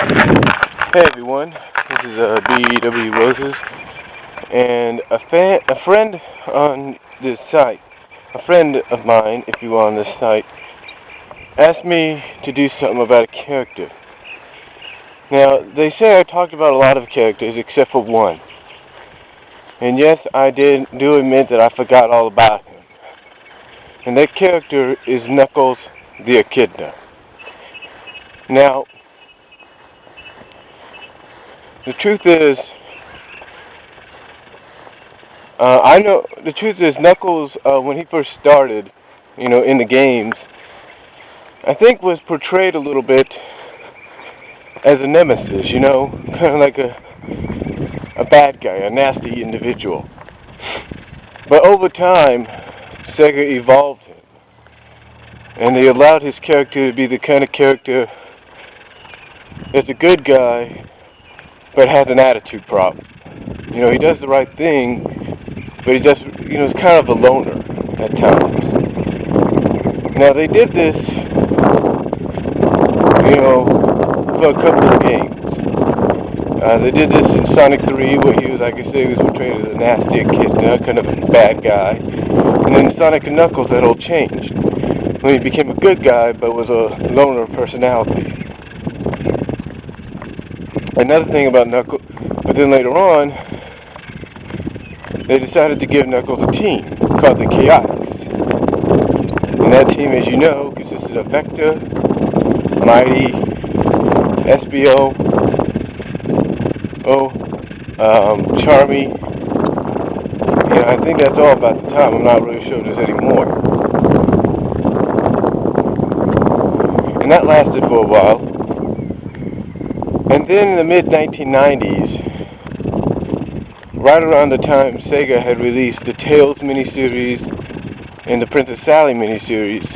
Hey everyone, this is B.W. Roses, and a friend on this site, a friend of mine, if you will, on this site, asked me to do something about a character. Now, they say I talked about a lot of characters except for one. And yes, I do admit that I forgot all about him. And that character is Knuckles the Echidna. Now, the truth is, Knuckles, when he first started, in the games, I think was portrayed a little bit as a nemesis, kind of like a bad guy, a nasty individual. But over time, Sega evolved him, and they allowed his character to be the kind of character that's a good guy, but has an attitude problem. He does the right thing, but he just, is kind of a loner at times. Now, they did this, for a couple of games. They did this in Sonic 3, where he was, like I say, he was portrayed as a nasty echidna, kind of a bad guy. And then Sonic and Knuckles, that all changed, when he became a good guy, but was a loner personality. Another thing about Knuckles, but then later on, they decided to give Knuckles a team called the Chaotix. And that team, as you know, consisted of Vector, Mighty, Espio, Charmy. I think that's all about the time. I'm not really sure there's any more. And that lasted for a while. And then in the mid-1990s, right around the time Sega had released the Tails miniseries and the Princess Sally miniseries,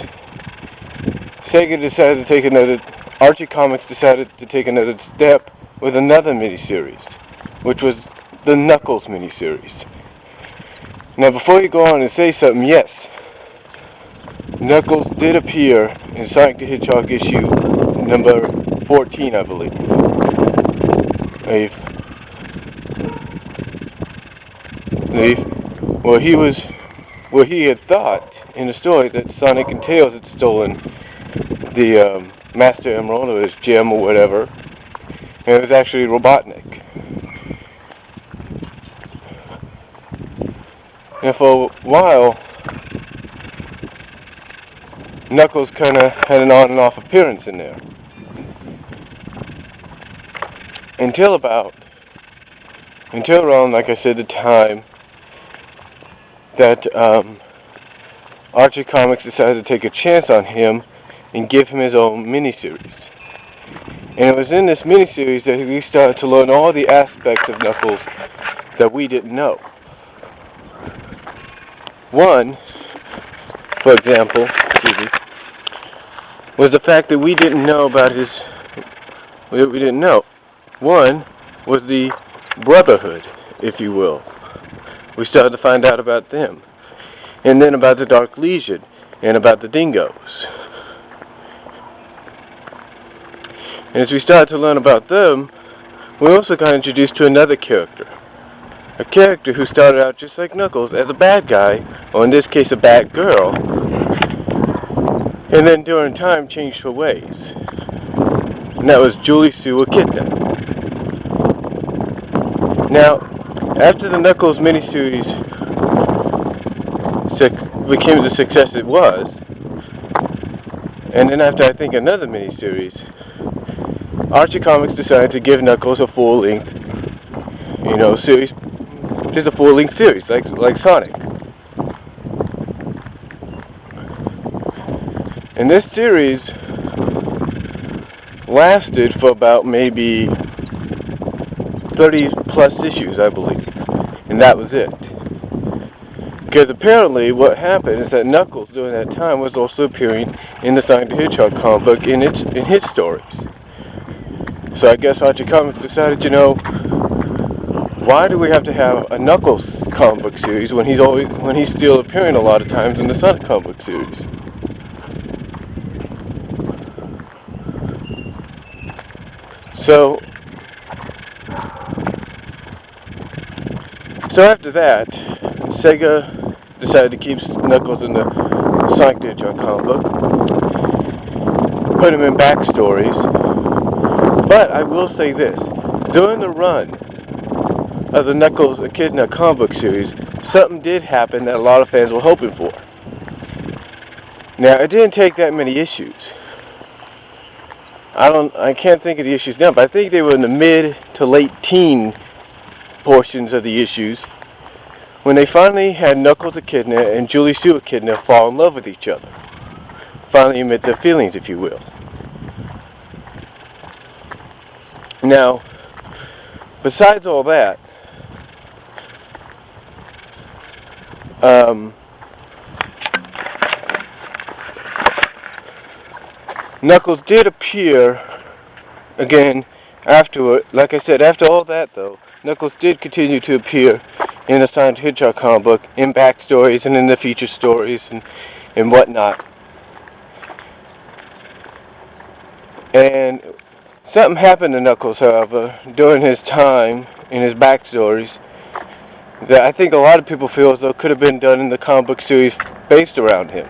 Archie Comics decided to take another step with another miniseries, which was the Knuckles miniseries. Now, before you go on and say something, yes, Knuckles did appear in Sonic the Hedgehog issue number 14, I believe. He had thought in the story that Sonic and Tails had stolen the Master Emerald or his gem or whatever, and it was actually Robotnik. And for a while, Knuckles kind of had an on and off appearance in there. Until around, like I said, the time that Archie Comics decided to take a chance on him and give him his own miniseries. And it was in this miniseries that we started to learn all the aspects of Knuckles that we didn't know. One, for example, was the fact that we didn't know about we didn't know. One was the Brotherhood, if you will. We started to find out about them. And then about the Dark Legion, and about the Dingoes. And as we started to learn about them, we also got introduced to another character. A character who started out just like Knuckles as a bad guy, or in this case a bad girl, and then during time changed her ways. And that was Julie Sue Echidna. Now, after the Knuckles miniseries became the success it was, and then after I think another miniseries, Archie Comics decided to give Knuckles a full-length, series, just a full-length series, like Sonic. And this series lasted for about maybe 30 plus issues, I believe, and that was it. Because apparently what happened is that Knuckles during that time was also appearing in the Sonic the Hedgehog comic book in his stories. So I guess Archie Comics decided, why do we have to have a Knuckles comic book series when he's still appearing a lot of times in the Sonic comic book series? So after that, Sega decided to keep Knuckles in the Sonic the Hedgehog comic book, put him in backstories. But I will say this: during the run of the Knuckles Echidna comic book series, something did happen that a lot of fans were hoping for. Now, it didn't take that many issues. I can't think of the issues now, but I think they were in the mid to late teen portions of the issues when they finally had Knuckles Echidna and Julie Sue Echidna fall in love with each other. Finally admit their feelings, if you will. Now, besides all that, Knuckles did appear again afterward. Like I said, after all that, though, Knuckles did continue to appear in the Sonic the Hedgehog comic book, in backstories and in the feature stories and whatnot. And something happened to Knuckles, however, during his time in his backstories that I think a lot of people feel as though could have been done in the comic book series based around him.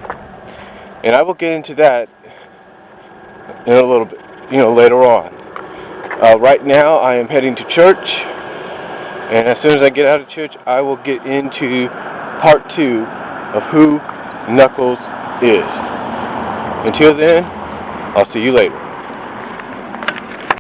And I will get into that in a little bit, later on. Right now, I am heading to church, and as soon as I get out of church, I will get into part 2 of who Knuckles is. Until then, I'll see you later.